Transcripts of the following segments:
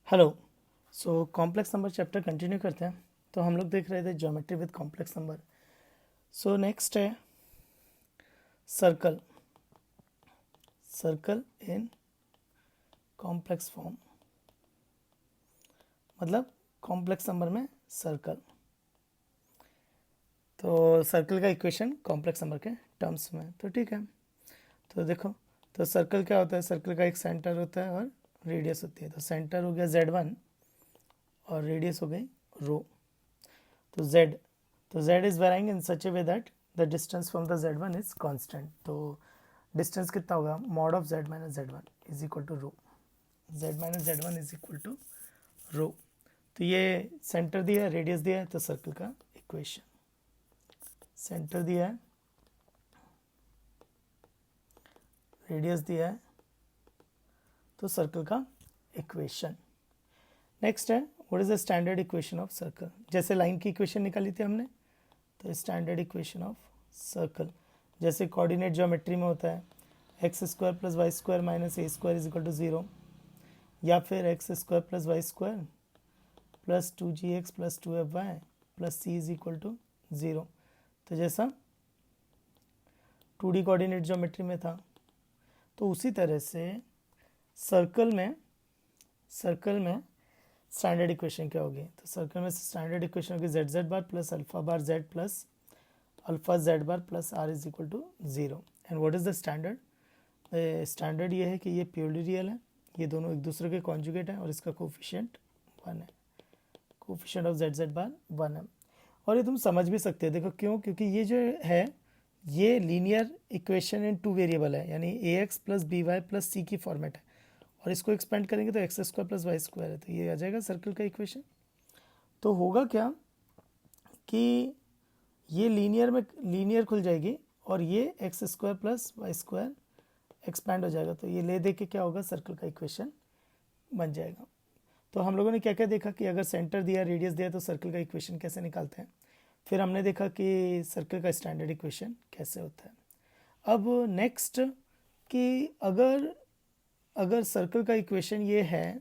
Hello. Complex number chapter continue करते हैं। तो हम लोग देख रहे थे geometry with complex number. Next है circle. Circle in complex form, मतलब कॉम्प्लेक्स नंबर में सर्कल। तो सर्कल का इक्वेशन कॉम्प्लेक्स नंबर के टर्म्स में, तो ठीक है। तो देखो, तो सर्कल क्या होता है? सर्कल का एक सेंटर होता है और रेडियस होती है। तो सेंटर हो गया Z1 और रेडियस हो गई रो। तो Z, तो Z is varying in such a way that the distance from the Z1 is constant. तो डिस्टेंस कितना होगा? Mod of Z minus Z1 is equal to rho. Z minus Z1 is equal to rho. तो ये centre दिया है, radius दिया है, तो सर्कल का इक्वेशन। सेंटर दिया है, रेडियस दिया है, तो सर्कल का इक्वेशन। नेक्स्ट है what is the standard equation of circle. जैसे लाइन की इक्वेशन निकाली थी हमने, तो स्टैंडर्ड इक्वेशन ऑफ सर्कल जैसे कोऑर्डिनेट ज्योमेट्री में होता है x square plus y square minus a square is equal to zero, या फिर x square plus y square plus 2gx plus 2fy plus c is equal to zero. तो जैसा 2D coordinate geometry में था, तो उसी तरह से सर्कल में स्टैंडर्ड इक्वेशन क्या होगी? तो सर्कल में स्टैंडर्ड इक्वेशन होगी z z bar plus alpha bar z plus alpha z bar plus r is equal to zero. And what is the standard? Standard ये है कि ये प्योरली रियल है, ये दोनों एक दूसरे के कॉन्जुगेट हैं और इसका कोफिशिएंट 1 है। कोफिशिएंट ऑफ जेड जेड बार 1 है। और ये तुम समझ भी सकते हो, देखो क्यों? क्योंकि ये जो है ये लीनियर इक्वेशन इन 2 वेरिएबल है, यानी a x plus b y plus c की फॉर्मेट है, और इसको एक्सपेंड करेंगे तो x square plus y square है। तो ये आ जाएगा सर्कल का इक्वेशन। तो होगा क्या कि ये लीनियर खुल जाएगी और ये x square plus y square expand हो जाएगा। तो ये ले दे के क्या होगा? सर्कल का इक्वेशन बन जाएगा। तो हम लोगों ने क्या क्या देखा कि अगर सेंटर दिया, रेडियस दिया, तो सर्कल का इक्वेशन कैसे निकालते हैं। फिर हमने देखा कि सर्कल का स्टैंडर्ड इक्वेशन कैसे होता है। अब नेक्स्ट कि अगर सर्कल का इक्वेशन ये है,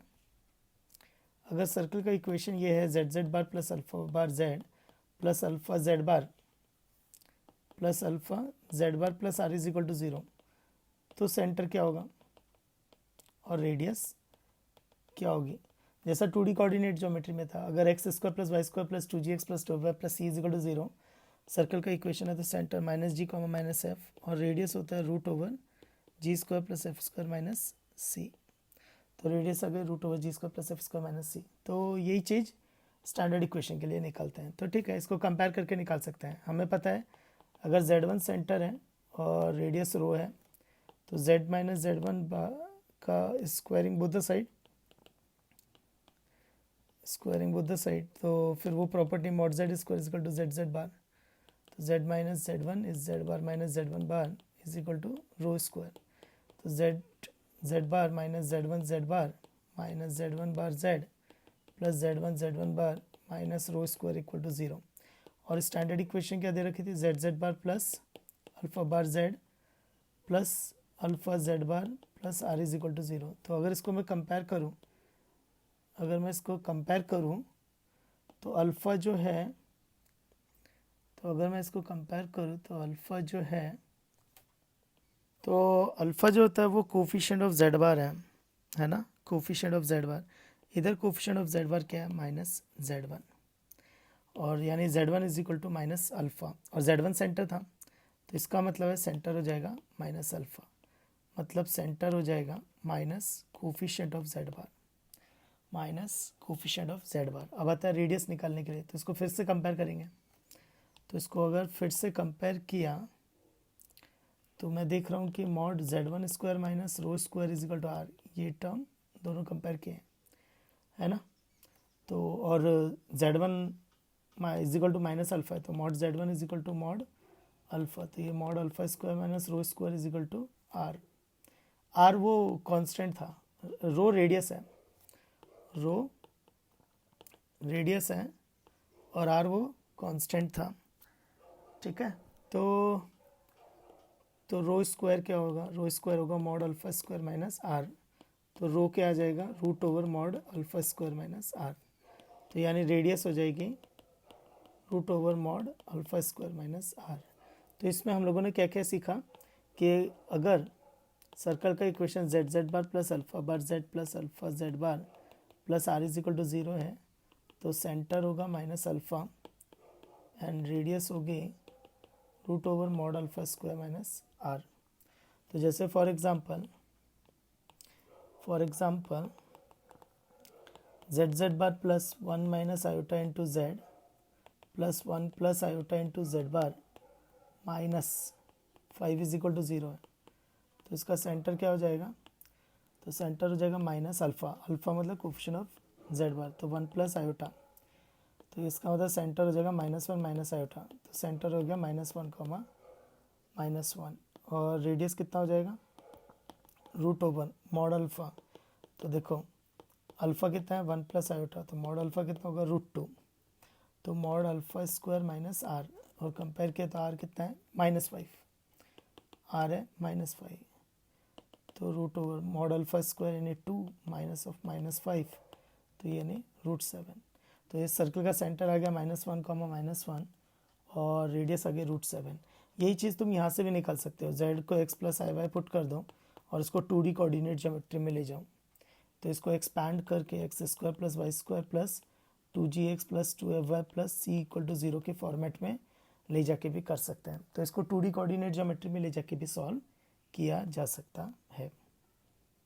अगर सर्कल का इक्वेशन ये है z z bar plus alpha bar z plus alpha z bar plus alpha z bar plus r is equal to zero, तो सेंटर क्या होगा और रेडियस क्या होगी? जैसा 2D कोऑर्डिनेट ज्योमेट्री में था, अगर x square plus y square plus 2gx plus 2fy plus c is equal to zero, circle का इक्वेशन है तो centre minus g comma minus f और रेडियस होता है root over g square plus f square minus c. तो radius आ गई root over g square plus f square minus c. तो यही चीज़ स्टैंडर्ड इक्वेशन के लिए निकालते हैं। तो ठीक है, इसको कंपेयर करके निकाल सकते हैं। हमें पता है अगर Z1 सेंटर है और रेडियस रो है, तो Z माइनस Z1 का स्क्वायरिंग बोथ द साइड, तो फिर वो property mod Z square is equal to z z bar. तो Z minus Z1 is z bar minus Z1 bar is equal to rho square. तो z bar minus z bar minus z one bar z plus z one bar minus rho square equal to zero. और standard equation क्या दे रखी थी? Z z bar plus alpha bar z plus alpha z bar plus r is equal to zero. तो अगर इसको मैं compare करूँ, तो अल्फ़ा जो है, तो अगर मैं इसको कंपेयर करूँ तो अल्फ़ा जो है, तो अल्फ़ा जो होता है वो कोफिशिएंट ऑफ जेड बार है ना, कोफिशिएंट ऑफ जेड बार। इधर कोफिशिएंट ऑफ जेड बार क्या है? माइनस Z1, और यानी Z1 is equal to minus alpha, और Z1 सेंटर था, तो इसका मतलब है सेंटर हो जाएगा माइनस अल्फ़ा, मतलब सेंटर हो जाएगा minus coefficient of z bar, minus coefficient of z bar. अब आता है रेडियस निकालने के लिए, तो इसको फिर से कंपेयर करेंगे। तो इसको अगर फिर से कंपेयर किया तो मैं देख रहा हूँ कि mod Z1 square minus rho square is equal to r, ये टर्म दोनों कंपेयर किए, है ना। तो और Z1 is equal to minus alpha है, तो mod Z1 is equal to mod alpha, तो ये mod alpha square minus rho square is equal to r. R वो कांस्टेंट था, रो रेडियस है और आर वो कांस्टेंट था, ठीक है। तो रो स्क्वायर क्या होगा? रो स्क्वायर होगा mod alpha square minus r, तो रो क्या आ जाएगा, root over mod alpha square minus r. तो यानी रेडियस हो जाएगी root over mod alpha square minus r. तो इसमें हम लोगों ने क्या क्या सीखा कि अगर सर्कल का equation z z bar plus alpha bar z plus alpha z bar plus r is equal to 0 है, तो सेंटर होगा माइनस अल्फा एंड रेडियस होगी root over mod alpha square minus r. तो जैसे for example z z bar plus 1 minus iota into z plus 1 plus iota into z bar minus 5 is equal to 0 है। तो इसका centre क्या हो जाएगा, तो सेंटर हो जाएगा माइनस अल्फ़ा, अल्फ़ा मतलब कोफिशिएंट ऑफ जेड बार, तो 1 प्लस आयोटा, तो इसका मतलब सेंटर हो जाएगा -1 माइनस आयोटा, तो सेंटर हो गया -1 कॉमा -1। और रेडियस कितना हो जाएगा, रूट ओवर मॉड अल्फ़ा, तो देखो अल्फ़ा कितना है 1 प्लस आयोटा, तो मॉड अल्फ़ा कितना होगा √2, तो mod alpha square minus r, और कंपेयर किया तो आर कितना है -5, आर है -5, तो root over mod alpha square यानी 2 माइनस ऑफ -5, तो यानी √7। तो इस सर्कल का सेंटर आ गया -1 कॉमा -1 और रेडियस आ गया √7। यही चीज़ तुम यहाँ से भी निकाल सकते हो, z को x प्लस आई वाई पुट कर दो और इसको 2D कोऑर्डिनेट ज्योमेट्री में ले जाओ, तो इसको एक्सपैंड करके x square plus y square plus 2gx plus 2fy plus c equal to 0 के फॉर्मेट में ले जाके भी कर सकते हैं। तो इसको 2D कोऑर्डिनेट ज्योमेट्री में ले जाके भी सॉल्व किया जा सकता